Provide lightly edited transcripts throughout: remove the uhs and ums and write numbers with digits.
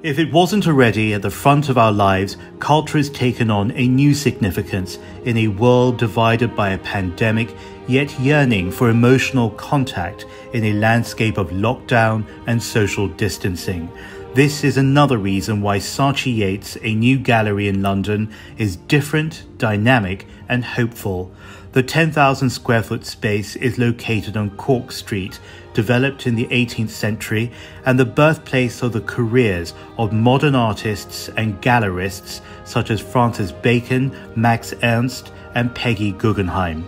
If it wasn't already at the front of our lives, culture has taken on a new significance in a world divided by a pandemic, yet yearning for emotional contact in a landscape of lockdown and social distancing. This is another reason why Saatchi Yates, a new gallery in London, is different, dynamic, and hopeful. The 10,000 square foot space is located on Cork Street, developed in the 18th century, and the birthplace of the careers of modern artists and gallerists such as Francis Bacon, Max Ernst, and Peggy Guggenheim.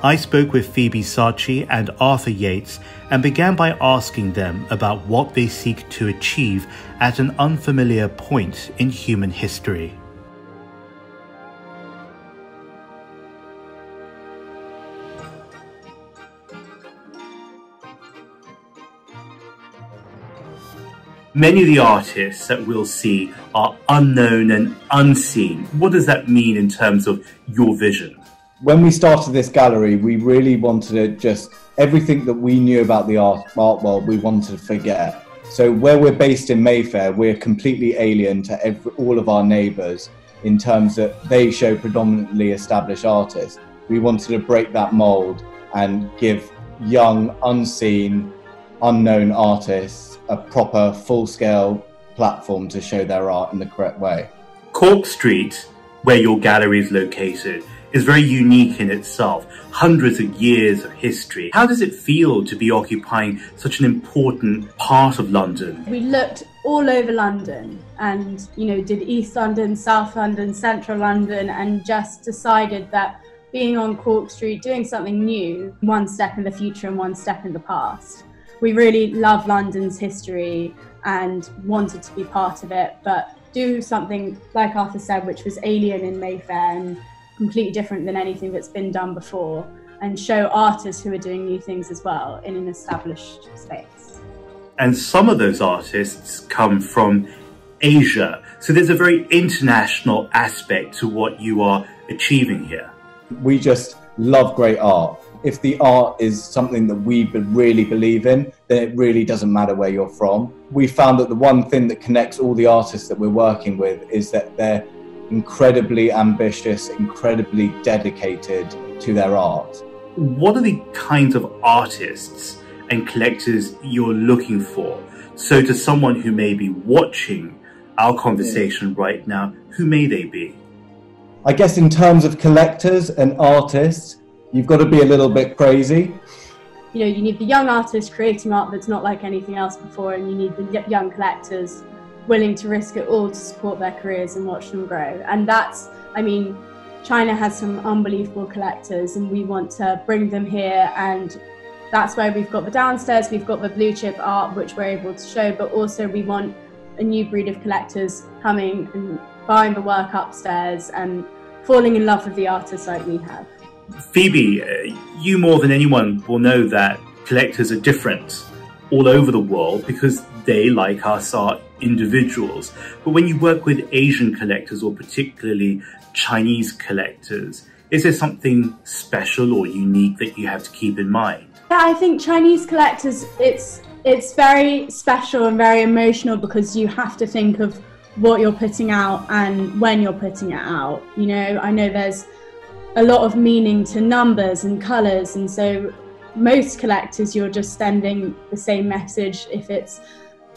I spoke with Phoebe Saatchi and Arthur Yates and began by asking them about what they seek to achieve at an unfamiliar point in human history. Many of the artists that we'll see are unknown and unseen. What does that mean in terms of your vision? When we started this gallery, we really wanted to just, everything that we knew about the art world, we wanted to forget. So where we're based in Mayfair, we're completely alien to all of our neighbours in terms that they show predominantly established artists. We wanted to break that mould and give young, unseen, unknown artists a proper, full-scale platform to show their art in the correct way. Cork Street, where your gallery is located, is very unique in itself. Hundreds of years of history. How does it feel to be occupying such an important part of London? We looked all over London and, did East London, South London, Central London, and just decided that being on Cork Street, doing something new, one step in the future and one step in the past. We really love London's history and wanted to be part of it, but do something, like Arthur said, which was alien in Mayfair and completely different than anything that's been done before, and show artists who are doing new things as well in an established space. And some of those artists come from Asia, so there's a very international aspect to what you are achieving here. We just love great art. If the art is something that we really believe in, then it really doesn't matter where you're from. We found that the one thing that connects all the artists that we're working with is that they're incredibly ambitious, incredibly dedicated to their art. What are the kinds of artists and collectors you're looking for? So to someone who may be watching our conversation right now, who may they be? I guess in terms of collectors and artists, you've got to be a little bit crazy. You need the young artists creating art that's not like anything else before, and you need the young collectors willing to risk it all to support their careers and watch them grow. And that's, China has some unbelievable collectors and we want to bring them here, and that's why we've got the downstairs, we've got the blue chip art which we're able to show, but also we want a new breed of collectors coming and buying the work upstairs and falling in love with the artists like we have. Phoebe, you more than anyone will know that collectors are different all over the world because they, like us, are individuals. But when you work with Asian collectors or particularly Chinese collectors, is there something special or unique that you have to keep in mind? Yeah, I think Chinese collectors, it's very special and very emotional because you have to think of what you're putting out and when you're putting it out. I know there's a lot of meaning to numbers and colours, and so most collectors you're just sending the same message if it's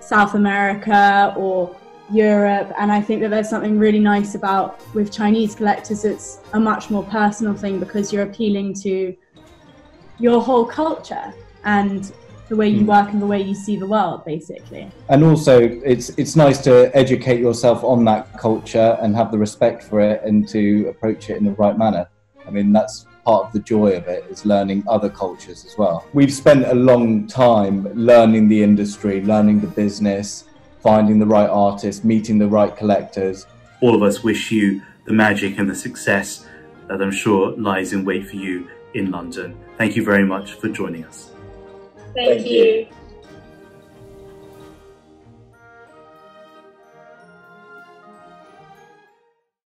South America or Europe, and I think that there's something really nice about with Chinese collectors, it's a much more personal thing because you're appealing to your whole culture and the way you work and the way you see the world, basically. And also it's nice to educate yourself on that culture and have the respect for it and to approach it in the right manner. That's part of the joy of it, is learning other cultures as well. We've spent a long time learning the industry, learning the business, finding the right artists, meeting the right collectors. All of us wish you the magic and the success that I'm sure lies in wait for you in London. Thank you very much for joining us. Thank you.